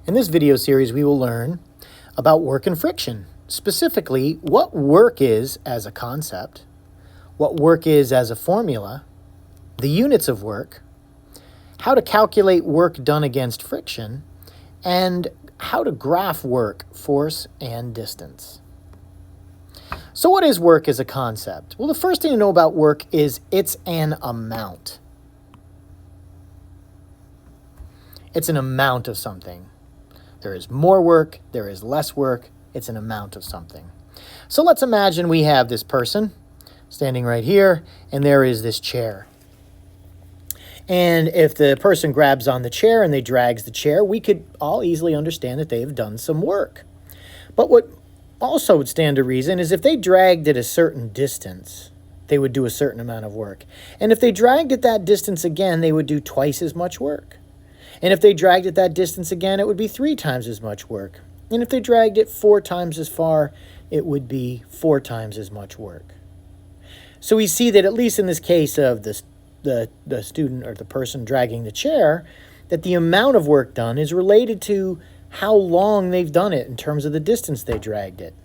In this video series, we will learn about work and friction. Specifically, what work is as a concept, what work is as a formula, the units of work, how to calculate work done against friction, and how to graph work, force, and distance. So what is work as a concept? Well, the first thing to know about work is it's an amount. It's an amount of something. There is more work, there is less work, it's an amount of something. So let's imagine we have this person standing right here, and there is this chair. And if the person grabs on the chair and they drags the chair, we could all easily understand that they have done some work. But what also would stand to reason is if they dragged it a certain distance, they would do a certain amount of work. And if they dragged it that distance again, they would do twice as much work. And if they dragged it that distance again, it would be 3 times as much work. And if they dragged it 4 times as far, it would be 4 times as much work. So we see that at least in this case of the student or the person dragging the chair, that the amount of work done is related to how long they've done it in terms of the distance they dragged it.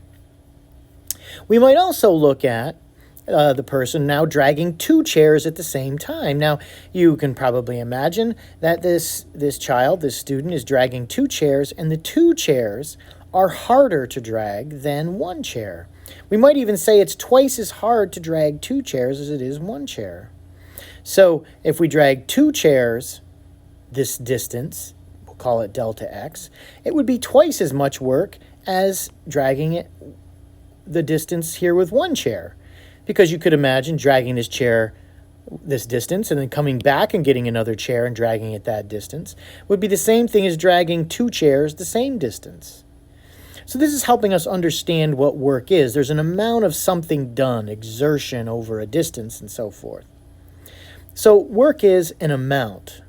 We might also look at the person now dragging 2 chairs at the same time. Now, you can probably imagine that this child, this student, is dragging 2 chairs, and the 2 chairs are harder to drag than 1 chair. We might even say it's twice as hard to drag 2 chairs as it is 1 chair. So if we drag 2 chairs this distance, we'll call it delta x, it would be twice as much work as dragging it the distance here with 1 chair. Because you could imagine dragging this chair this distance and then coming back and getting another chair and dragging it that distance would be the same thing as dragging 2 chairs the same distance. So this is helping us understand what work is. There's an amount of something done, exertion over a distance and so forth. So work is an amount.